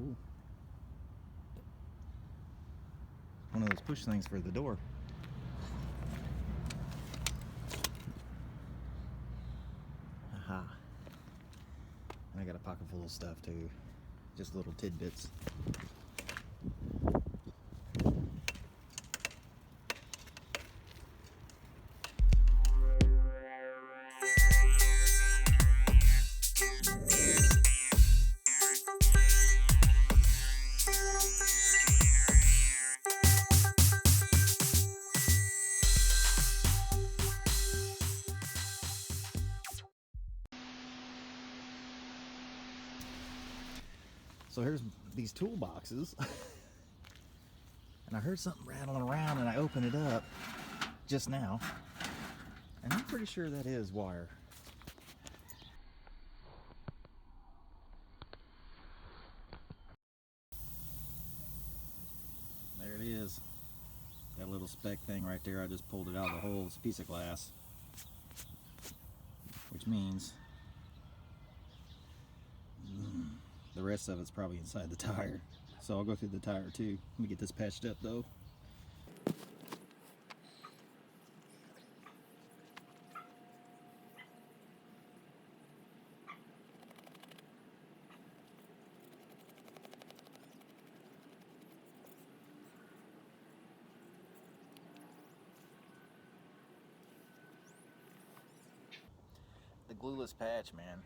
cool. One of those push things for the door. Aha. And I got a pocket full of stuff too. Just little tidbits. So here's these toolboxes. And I heard something rattling around and I opened it up just now. And I'm pretty sure that is wire. There it is. That little speck thing right there, I just pulled it out of the hole. It's a piece of glass. Which means the rest of it's probably inside the tire. So I'll go through the tire too. Let me get this patched up though. The glueless patch, man.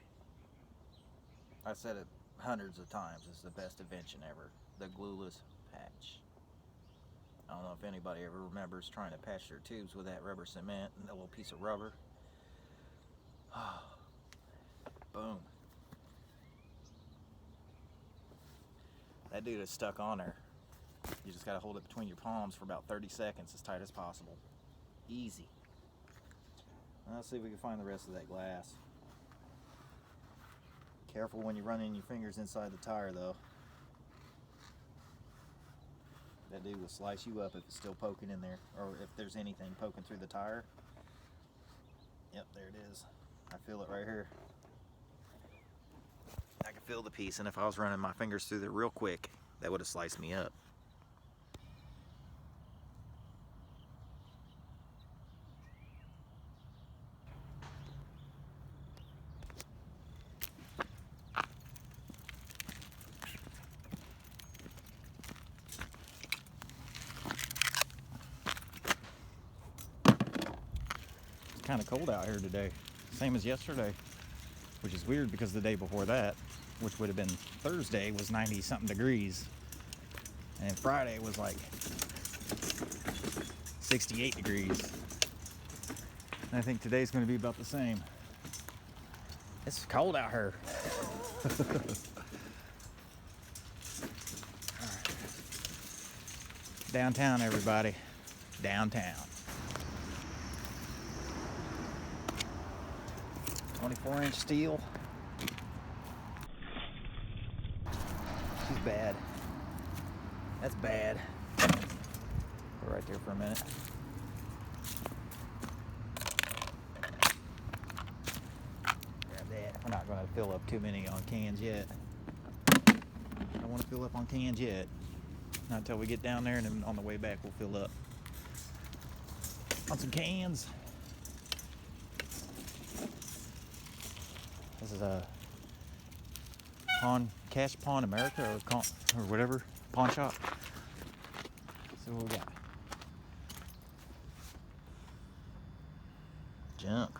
I said it hundreds of times. It's the best invention ever. The glueless patch. I don't know if anybody ever remembers trying to patch their tubes with that rubber cement and that little piece of rubber. Boom. That dude is stuck on there. You just gotta hold it between your palms for about 30 seconds, as tight as possible. Easy. Let's see if we can find the rest of that glass. Careful when you're running your fingers inside the tire though. That dude will slice you up if it's still poking in there, or if there's anything poking through the tire. Yep, there it is. I feel it right here. I can feel the piece, and if I was running my fingers through there real quick, that would have sliced me up. Kind of cold out here today, same as yesterday, which is weird because the day before that, which would have been Thursday, was 90 something degrees, and Friday was like 68 degrees. And I think today's going to be about the same. It's cold out here. Downtown, everybody, downtown. 24-inch steel. She's bad. That's bad. Go right there for a minute. Grab that. We're not going to fill up too many on cans yet. I don't want to fill up on cans yet. Not until we get down there, and then on the way back we'll fill up on some cans. This is a Cash Pawn America or whatever, pawn shop. So what we got? Junk.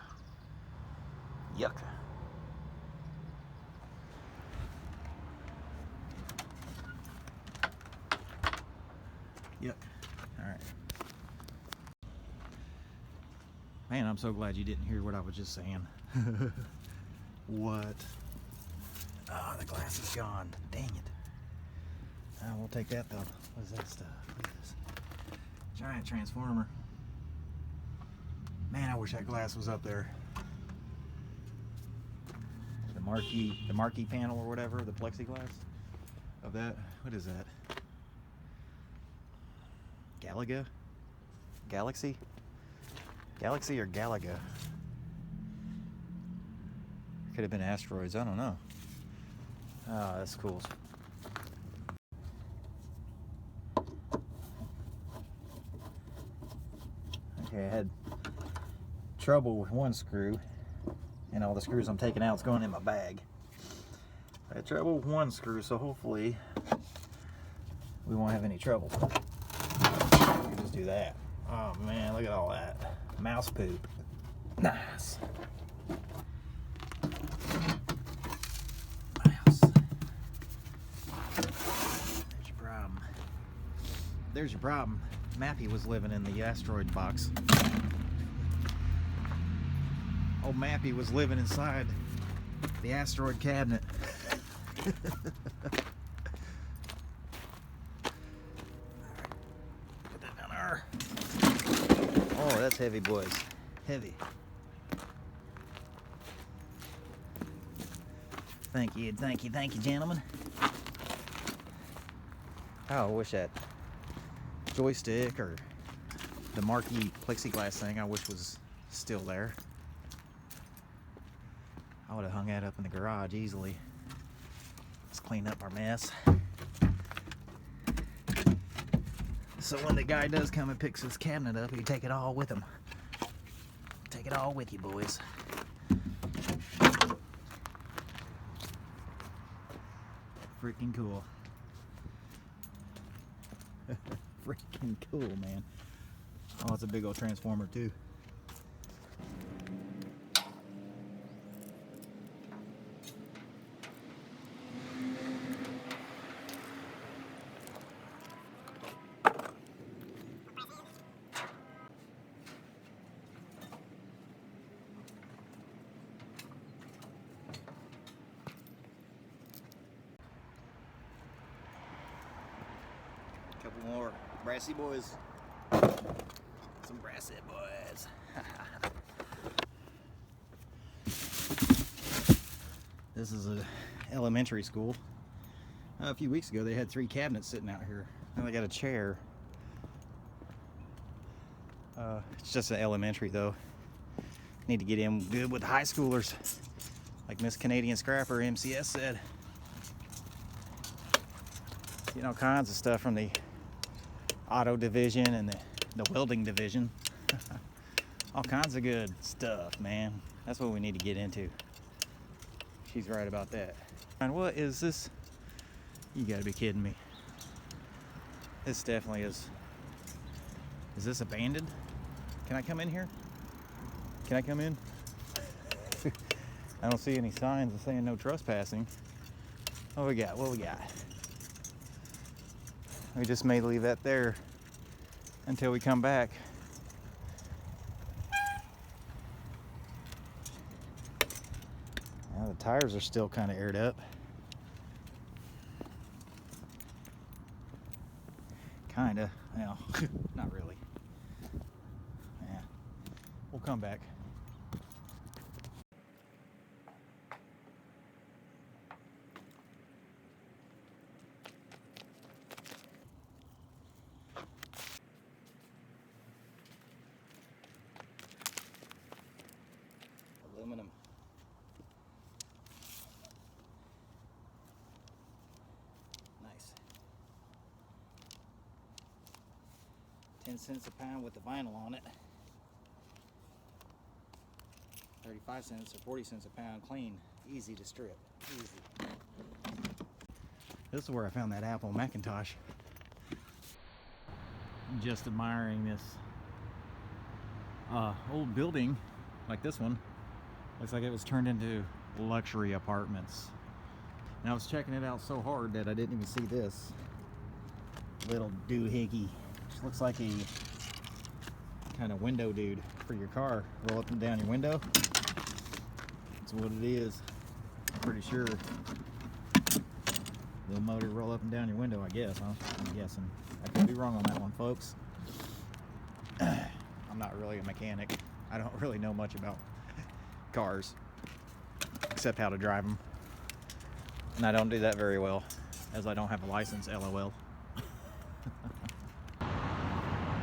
Yuck. Yuck. Alright. Man, I'm so glad you didn't hear what I was just saying. What? Oh, the glass is gone. Dang it. We'll take that though. What is that stuff? Look at this. Giant transformer. Man, I wish that glass was up there. The marquee panel or whatever, the plexiglass of that. What is that? Galaxy? Galaxy or Galaga? Could have been Asteroids, I don't know. Oh, that's cool. Okay, I had trouble with one screw, and all the screws I'm taking out is going in my bag. I had trouble with one screw, so hopefully we won't have any trouble. We can just do that. Oh man, look at all that. Mouse poop. Nice. Mouse. There's your problem. There's your problem. Mappy was living in the asteroid box. Old Mappy was living inside the asteroid cabinet. Put that down there. Oh, that's heavy, boys. Heavy. Thank you, gentlemen. Oh, I wish that joystick or the marquee plexiglass thing, I wish was still there. I would have hung that up in the garage easily. Let's clean up our mess. So when the guy does come and picks his cabinet up, you take it all with him. Take it all with you, boys. Freaking cool. Freaking cool, man. Oh, it's a big old transformer too. Couple more brassy boys. Some brassy boys. This is a elementary school. A few weeks ago they had 3 cabinets sitting out here. Now they got a chair. It's just an elementary though. Need to get in good with high schoolers, like Miss Canadian Scrapper MCS said. You know, all kinds of stuff from the auto division and the welding division. All kinds of good stuff, man. That's what we need to get into. She's right about that. And what is this? You gotta be kidding me. This definitely is. Is this abandoned? Can I come in here? Can I come in? I don't see any signs of saying no trespassing. What we got? What we got? We just may leave that there until we come back. Now the tires are still kind of aired up. Kinda, well, not really. Yeah, we'll come back. Aluminum. Nice. 10 cents a pound with the vinyl on it. 35 cents or 40 cents a pound clean. Easy to strip. Easy. This is where I found that Apple Macintosh. I'm just admiring this old building like this one. Looks like it was turned into luxury apartments. And I was checking it out so hard that I didn't even see this little doohickey. Looks like a kind of window dude for your car. Roll up and down your window. That's what it is. I'm pretty sure. Little motor roll up and down your window, I guess, huh? I'm guessing. I could be wrong on that one, folks. I'm not really a mechanic. I don't really know much about cars, except how to drive them. And I don't do that very well, as I don't have a license, LOL.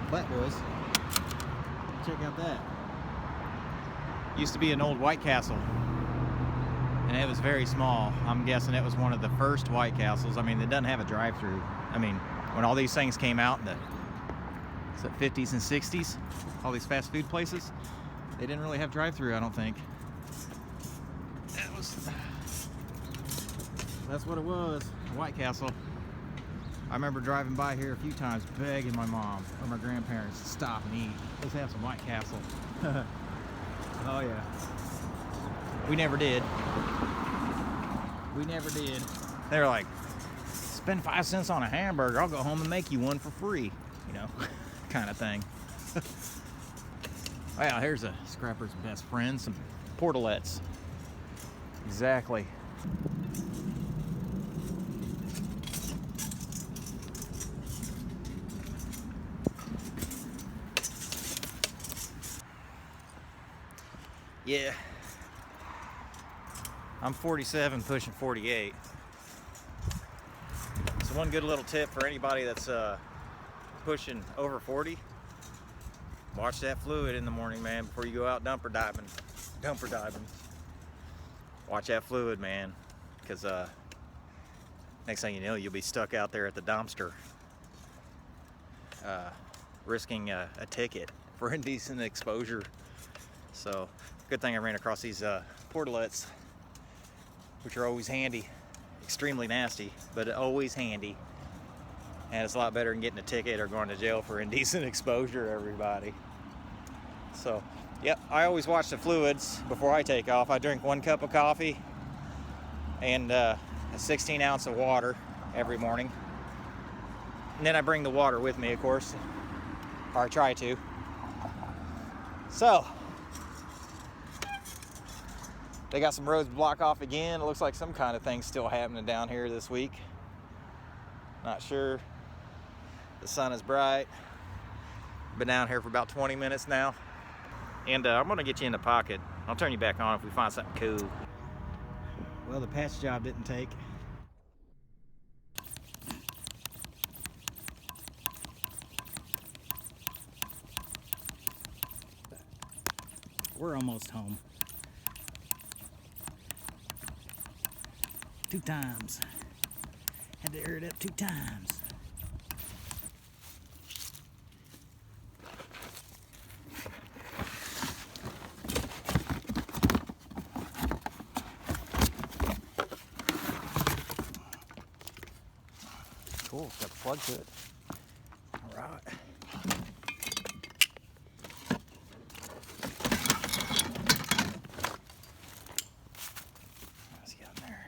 Flat boys. Check out that. Used to be an old White Castle, and it was very small. I'm guessing it was one of the first White Castles. I mean, it doesn't have a drive-through. I mean, when all these things came out in the So 50s and 60s, all these fast food places, they didn't really have drive-through, I don't think. That's what it was, White Castle. I remember driving by here a few times begging my mom or my grandparents to stop and eat. Let's have some White Castle. Oh yeah. We never did. We never did. They were like, spend 5 cents on a hamburger, I'll go home and make you one for free, you know, kind of thing. Well, here's a scrapper's best friend, some portalets. Exactly. Yeah. I'm 47, pushing 48. So one good little tip for anybody that's pushing over 40, watch that fluid in the morning, man, before you go out dumper diving. Watch that fluid, man, because next thing you know, you'll be stuck out there at the dumpster risking a ticket for indecent exposure. So good thing I ran across these portalets, which are always handy. Extremely nasty, but always handy. And it's a lot better than getting a ticket or going to jail for indecent exposure, everybody. So, yep, I always watch the fluids before I take off. I drink 1 cup of coffee and a 16 ounce of water every morning. And then I bring the water with me, of course, or I try to. So, they got some roads blocked off again. It looks like some kind of thing's still happening down here this week. Not sure. The sun is bright. Been down here for about 20 minutes now. And I'm gonna get you in the pocket. I'll turn you back on if we find something cool. Well, the patch job didn't take. We're almost home. 2 times. Had to air it up 2 times. Cool, got the plug to it. All right. What's he got in there?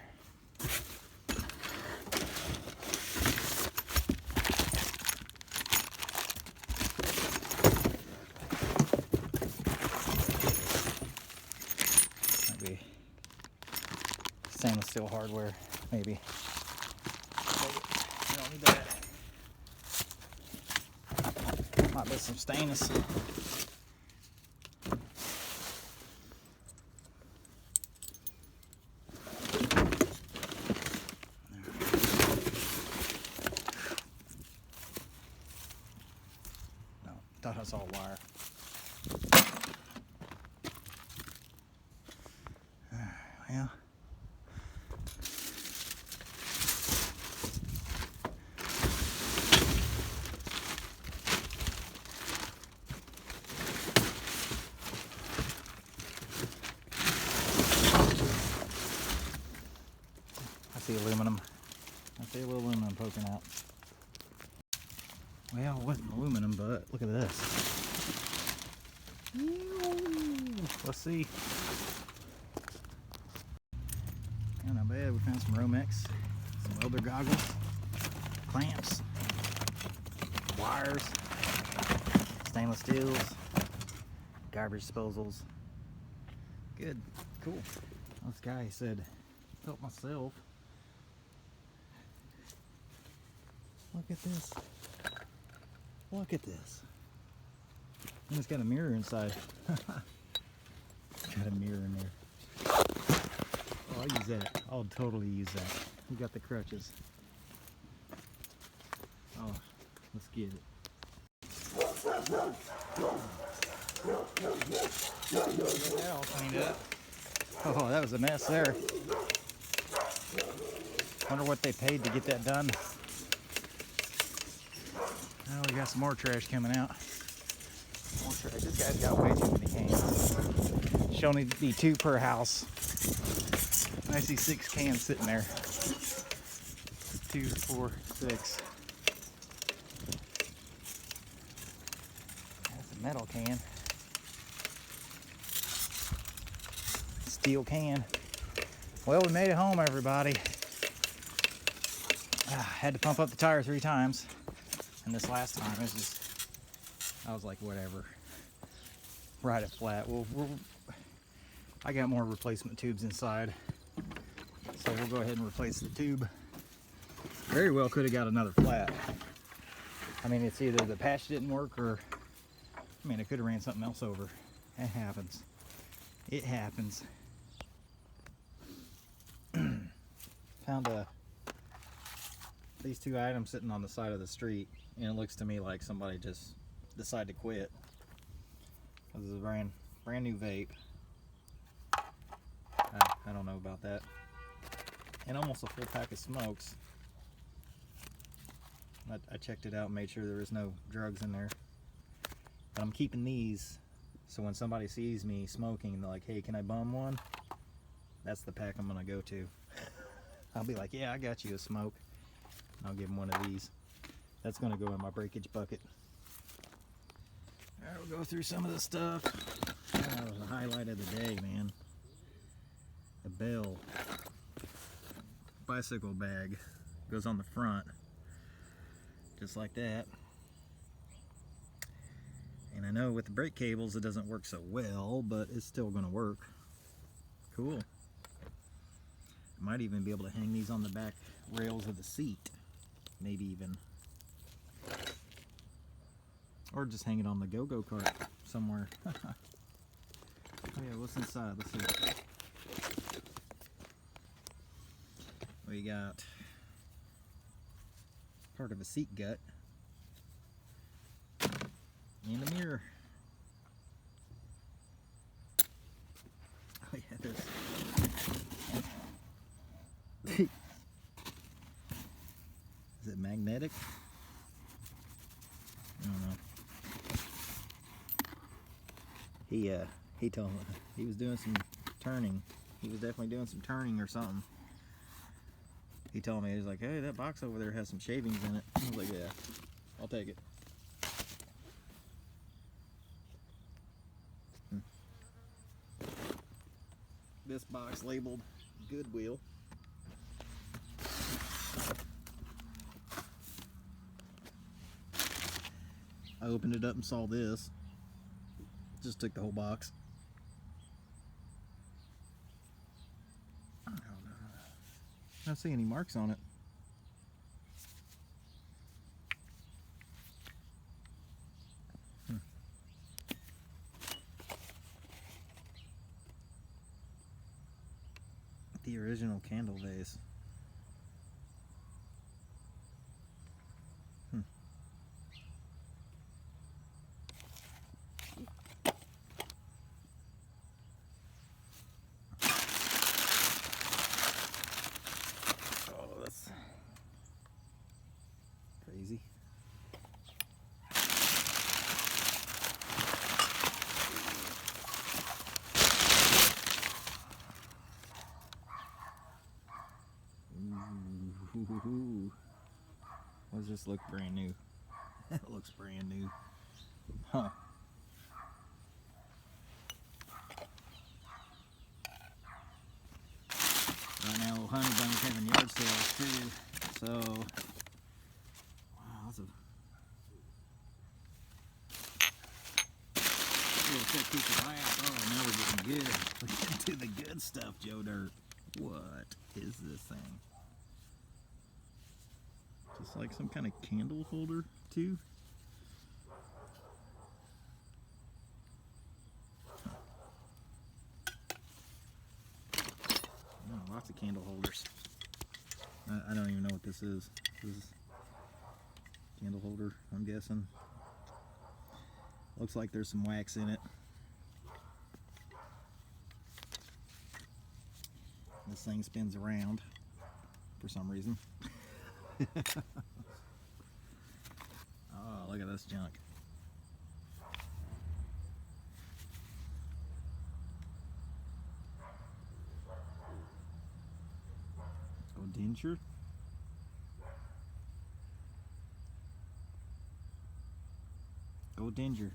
Maybe stainless steel hardware, maybe. We don't need that. Might be some stainless. No, thought I saw a wire. Well. I see aluminum. I see a little aluminum poking out. Well, it wasn't aluminum, but look at this. Let's see. Yeah, not bad. We found some Romex, some welder goggles, clamps, wires, stainless steels, garbage disposals. Good, cool. This guy said, help myself. Look at this. Look at this. And it's got a mirror inside. Got a mirror in there. Oh, I'll use that. I'll totally use that. We got the crutches. Oh, let's get it. Get that all cleaned up. Oh, that was a mess there. Wonder what they paid to get that done. Now we got some more trash coming out. More trash. This guy's got way too many cans. Should only be 2 per house. I see 6 cans sitting there. 2, 4, 6. That's a metal can. Steel can. Well, we made it home, everybody. Had to pump up the tire 3 times. And this last time, it's just, I was like, whatever. Ride it flat. I got more replacement tubes inside. So we'll go ahead and replace the tube. Very well could have got another flat. I mean, it's either the patch didn't work or, I mean, it could have ran something else over. It happens. It happens. Found these 2 items sitting on the side of the street, and it looks to me like somebody just decided to quit. This is a brand new vape. I don't know about that. And almost a full pack of smokes. I checked it out and made sure there was no drugs in there. But I'm keeping these, so when somebody sees me smoking, they're like, hey, can I bum one? That's the pack I'm gonna go to. I'll be like, yeah, I got you a smoke. I'll give them one of these. That's gonna go in my breakage bucket. All right, we'll go through some of the stuff. That was the highlight of the day, man. The bell. Bicycle bag goes on the front. Just like that. And I know with the brake cables it doesn't work so well, but it's still gonna work. Cool. Might even be able to hang these on the back rails of the seat. Maybe even. Or just hang it on the go-go kart somewhere. Oh yeah, what's inside? Let's see. We got part of a seat gut and a mirror. Oh yeah, there's is it magnetic? I don't know. He told me he was doing some turning. He was definitely doing some turning or something. He told me, he was like, hey, that box over there has some shavings in it. I was like, yeah, I'll take it. This box labeled Goodwill. I opened it up and saw this. Just took the whole box. I don't see any marks on it. The original candle vase. Oh, that's crazy. Ooh. Why does this look brand new? It looks brand new. Huh. Right now, Honey Bunny's having yard sales too. So, wow, that's a. Check these out. Oh, now we're getting good. We're getting to the good stuff, Joe Dirt. What is this thing? Just like some kind of candle holder, too. Oh, lots of candle holders. I don't even know what this is. This is a candle holder, I'm guessing. Looks like there's some wax in it. This thing spins around for some reason. Oh, look at this junk. Oh, denture. Go Dinger.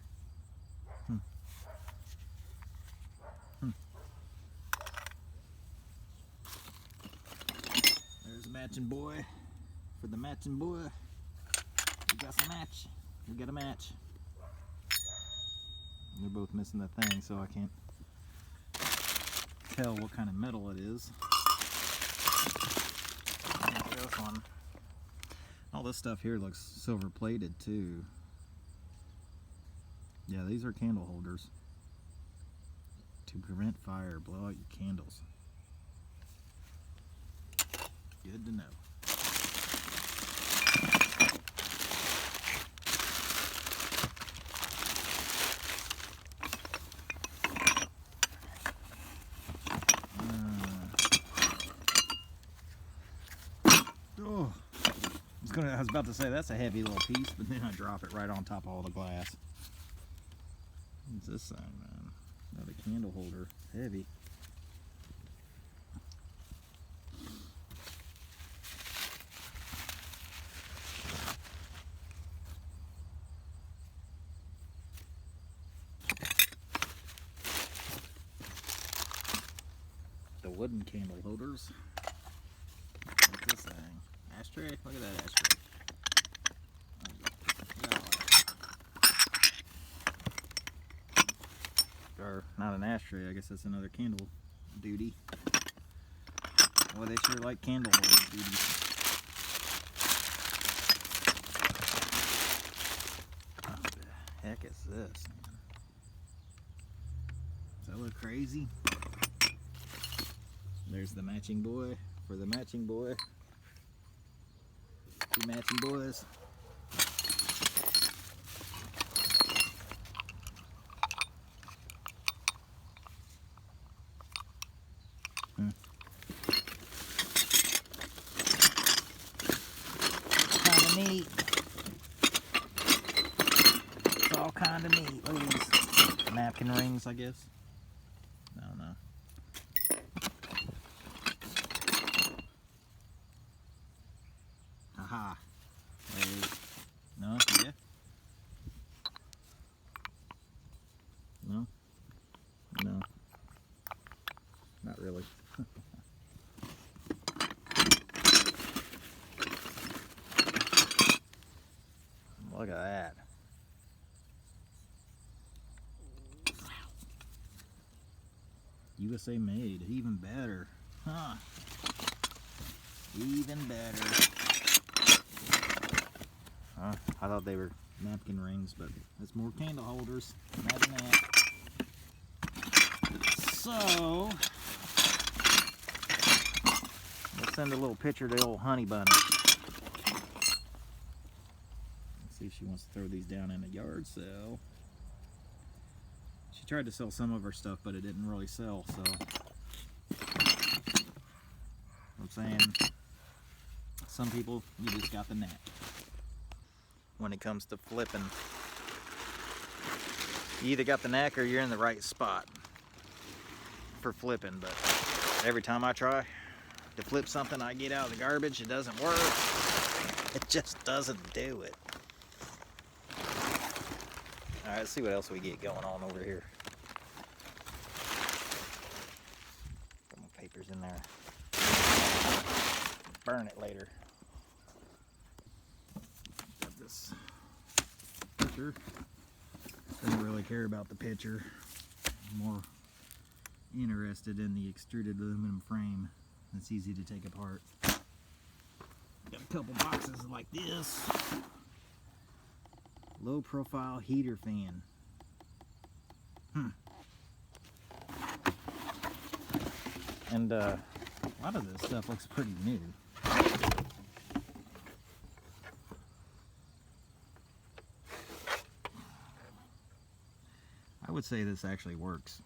There's a matching boy. For the matching boy, we got some match. We got a match. They're both missing the thing, so I can't tell what kind of metal it is. This one. All this stuff here looks silver plated too. Yeah, these are candle holders to prevent fire. Blow out your candles. Good to know. I was about to say that's a heavy little piece, but then I drop it right on top of all the glass. What's this thing, man? Another candle holder. Heavy. The wooden candle holders. What's this thing? Ashtray? Look at that ashtray. Or not an ashtray, I guess that's another candle duty. Well, they sure like candle holder duty. What the heck is this, man? Does that look crazy? There's the matching boy for the matching boy. Two matching boys. Kinda neat. It's all kinda neat. Look at these napkin rings, I guess. I don't know. Aha. There it is. No? Yeah? No? No. Not really. Look at that. USA made. Even better. Huh. Even better. I thought they were napkin rings, but it's more candle holders. Imagine that. So, we'll send a little picture to the old honey bunny. Let's see if she wants to throw these down in a yard sale. She tried to sell some of her stuff, but it didn't really sell, so I'm saying some people, you just got the knack. When it comes to flipping, you either got the knack or you're in the right spot for flipping, but every time I try to flip something I get out of the garbage, it doesn't work. It just doesn't do it. All right, let's see what else we get going on over here. Put my papers in there. Burn it later. Got this picture. Don't really care about the picture. I'm more interested in the extruded aluminum frame. That's easy to take apart. Got a couple boxes like this. Low profile heater fan. And a lot of this stuff looks pretty new. I would say this actually works.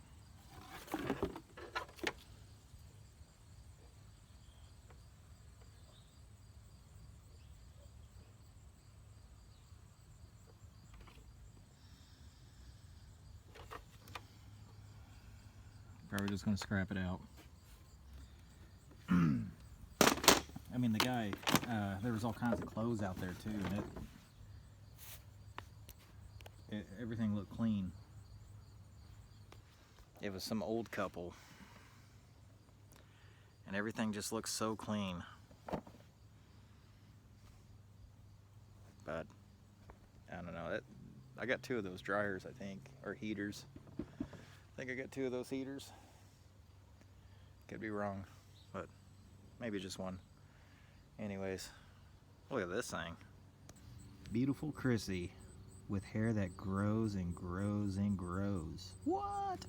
Or are we just gonna scrap it out? I mean, the guy, there was all kinds of clothes out there too, and everything looked clean. It was some old couple, and everything just looks so clean. But I don't know. I got 2 of those dryers, I think, or heaters. I think I got 2 of those heaters. Could be wrong, but maybe just 1. Anyways, look at this thing. Beautiful Chrissy with hair that grows and grows and grows. What?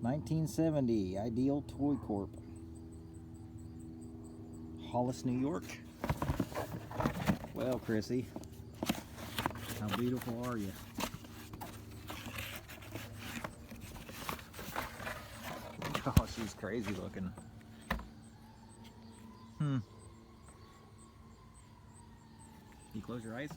$19.70 Ideal Toy Corp. Hollis, New York. Well, Chrissy, how beautiful are you? Oh, she's crazy looking. You close your eyes?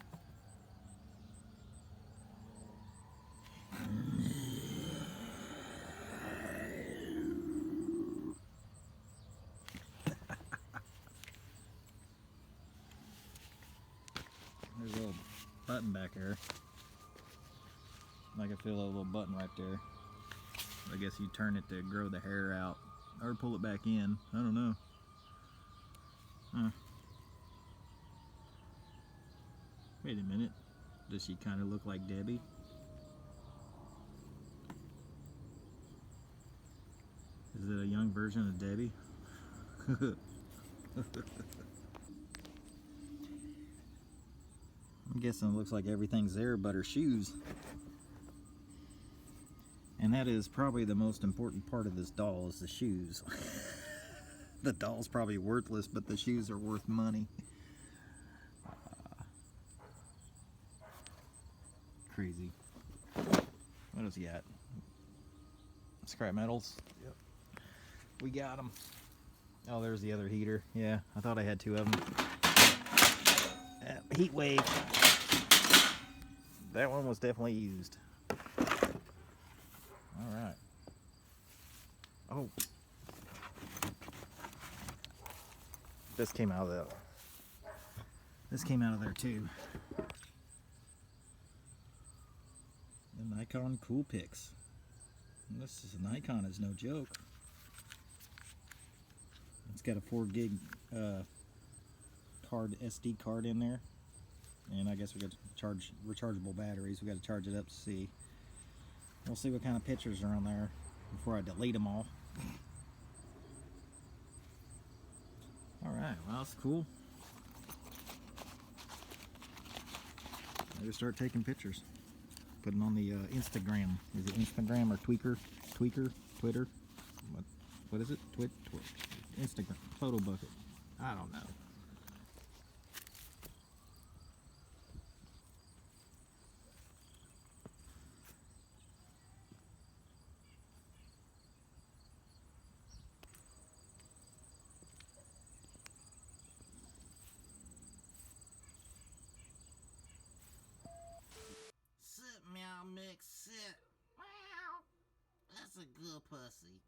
There's a little button back there. I can feel a little button right there. I guess you turn it to grow the hair out or pull it back in. I don't know. Wait a minute. Does she kind of look like Debbie? Is it a young version of Debbie? I'm guessing it looks like everything's there but her shoes. And that is probably the most important part of this doll, is the shoes. The doll's probably worthless, but the shoes are worth money. Crazy. What else you got? Scrap metals? Yep. We got them. Oh, there's the other heater. Yeah, I thought I had 2 of them. Heat wave. That one was definitely used. All right. Oh. This came out of that. This came out of there too. The Nikon Coolpix. This is Nikon is no joke. It's got a 4 gig SD card in there, and I guess we got to charge rechargeable batteries. We got to charge it up to see. We'll see what kind of pictures are on there before I delete them all. All right, well, that's cool. I just start taking pictures, put them on the Instagram. Is it Instagram or Twitter? What is it? Instagram. Photo bucket. I don't know. Sit, meow mix, sit. Meow. That's a good pussy.